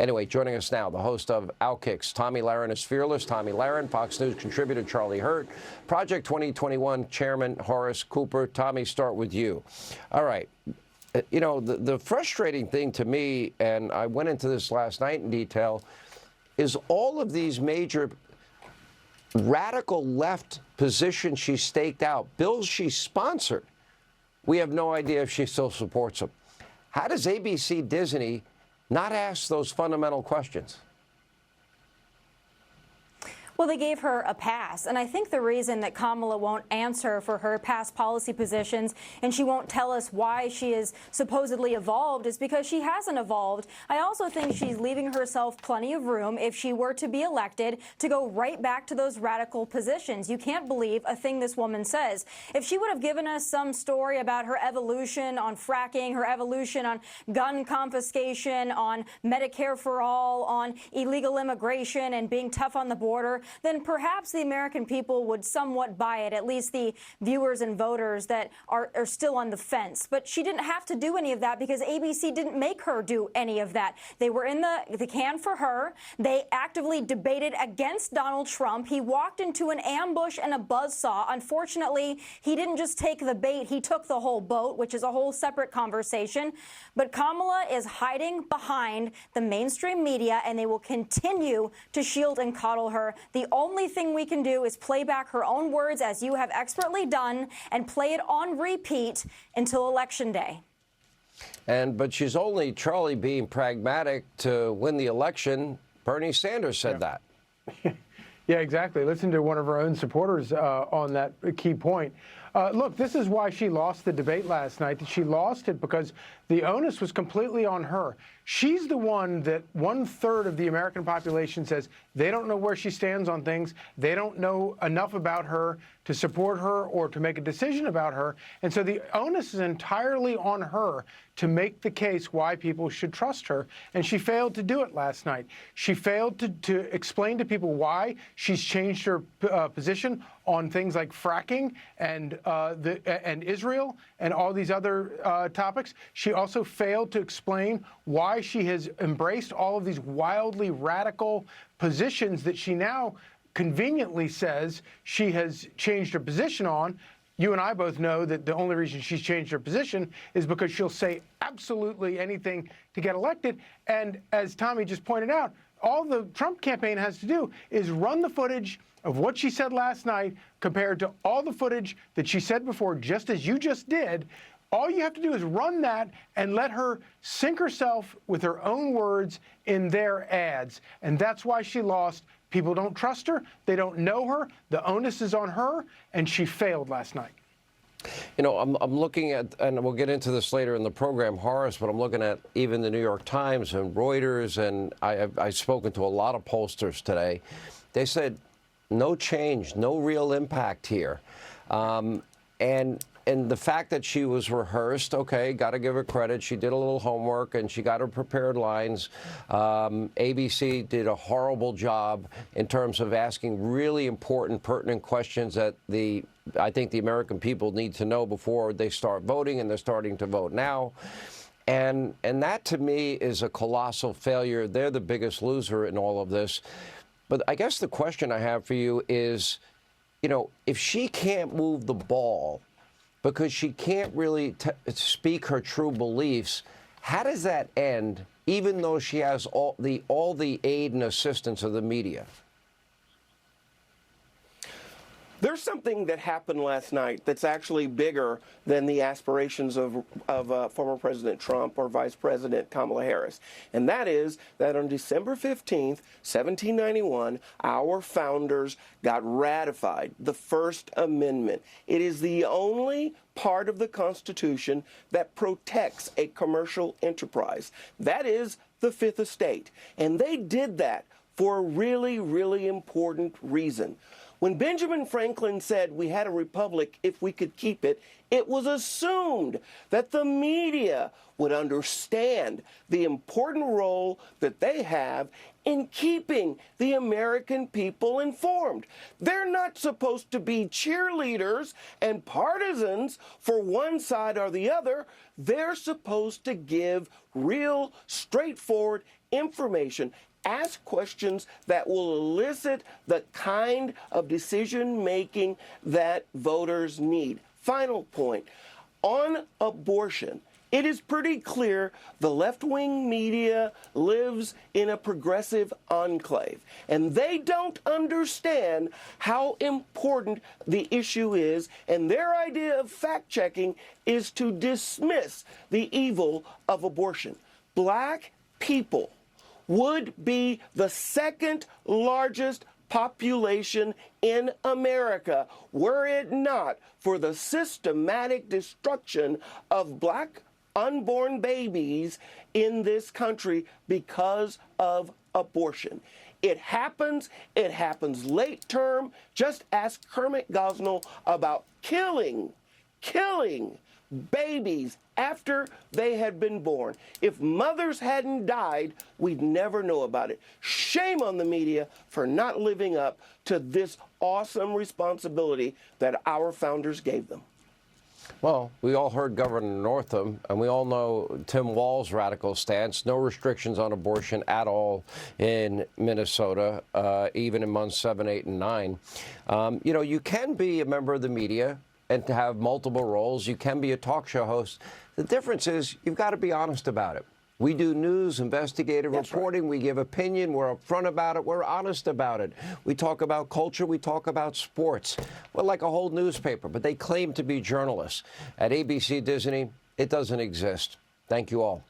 Anyway, joining us now, the host of Outkick's Tomi Lahren is fearless. Tomi Lahren, Fox News contributor Charlie Hurt, Project 2021 Chairman Horace Cooper. Tomi, start with you. All right. You know, the frustrating thing to me, and I went into this last night in detail, is all of these major radical left positions she staked out, bills she sponsored. We have no idea if she still supports them. How does ABC Disney not ask those fundamental questions? Well, they gave her a pass, and I think the reason that Kamala won't answer for her past policy positions and she won't tell us why she is supposedly evolved is because she hasn't evolved. I also think she's leaving herself plenty of room, if she were to be elected, to go right back to those radical positions. You can't believe a thing this woman says. If she would have given us some story about her evolution on fracking, her evolution on gun confiscation, on Medicare for all, on illegal immigration and being tough on the border, then perhaps the American people would somewhat buy it, at least the viewers and voters that are still on the fence. But she didn't have to do any of that because ABC didn't make her do any of that. They were in the can for her. They actively debated against Donald Trump. He walked into an ambush and a buzzsaw. Unfortunately, he didn't just take the bait, he took the whole boat, which is a whole separate conversation. But Kamala is hiding behind the mainstream media, and they will continue to shield and coddle her. The only thing we can do is play back her own words, as you have expertly done, and play it on repeat until Election Day. But she's only, Charlie, being pragmatic to win the election. Bernie Sanders said that. Yeah, exactly. Listen to one of her own supporters on that key point. Look, this is why she lost the debate last night. She lost it because the onus was completely on her. She's the one that 1/3 of the American population says they don't know where she stands on things. They don't know enough about her to support her or to make a decision about her. And so the onus is entirely on her to make the case why people should trust her. And she failed to do it last night. She failed to explain to people why she's changed her position on things like fracking and Israel and all these other topics. She also failed to explain why she has embraced all of these wildly radical positions that she now conveniently says she has changed her position on. You and I both know that the only reason she's changed her position is because she'll say absolutely anything to get elected. And as Tomi just pointed out, all the Trump campaign has to do is run the footage of what she said last night compared to all the footage that she said before, just as you just did. All you have to do is run that and let her sink herself with her own words in their ads. And that's why she lost. People don't trust her. They don't know her. The onus is on her, and she failed last night. You know, I'm looking at, and we'll get into this later in the program, Horace, but I'm looking at even the New York Times and Reuters, and I've spoken to a lot of pollsters today. They said no change, no real impact here. And the fact that she was rehearsed, okay, got to give her credit. She did a little homework and she got her prepared lines. ABC did a horrible job in terms of asking really important, pertinent questions that I think the American people need to know before they start voting, and they're starting to vote now. And that, to me, is a colossal failure. They're the biggest loser in all of this. But I guess the question I have for you is, you know, if she can't move the ball because she can't really speak her true beliefs, how does that end, even though she has all the aid and assistance of the media? There's something that happened last night that's actually bigger than the aspirations of former President Trump or Vice President Kamala Harris. And that is that on December 15th, 1791, our founders got ratified the First Amendment. It is the only part of the Constitution that protects a commercial enterprise. That is the Fifth Estate. And they did that for a really, really important reason. When Benjamin Franklin said we had a republic if we could keep it, it was assumed that the media would understand the important role that they have in keeping the American people informed. They're not supposed to be cheerleaders and partisans for one side or the other. They're supposed to give real, straightforward information. Ask questions that will elicit the kind of decision making that voters need. Final point. On abortion, it is pretty clear the left-wing media lives in a progressive enclave, and they don't understand how important the issue is, and their idea of fact-checking is to dismiss the evil of abortion. Black people would be the second largest population in America were it not for the systematic destruction of black unborn babies in this country because of abortion. It happens late term. Just ask Kermit Gosnell about killing babies after they had been born. If mothers hadn't died, we'd never know about it. Shame on the media for not living up to this awesome responsibility that our founders gave them. Well, we all heard Governor Northam, and we all know Tim Walz's radical stance. No restrictions on abortion at all in Minnesota, even in months 7, 8, and 9. You know, you can be a member of the media and to have multiple roles. You can be a talk show host. The difference is you've got to be honest about it. We do news, investigative reporting. Right. We give opinion. We're upfront about it. We're honest about it. We talk about culture. We talk about sports. We're like a whole newspaper, but they claim to be journalists. At ABC Disney, it doesn't exist. Thank you all.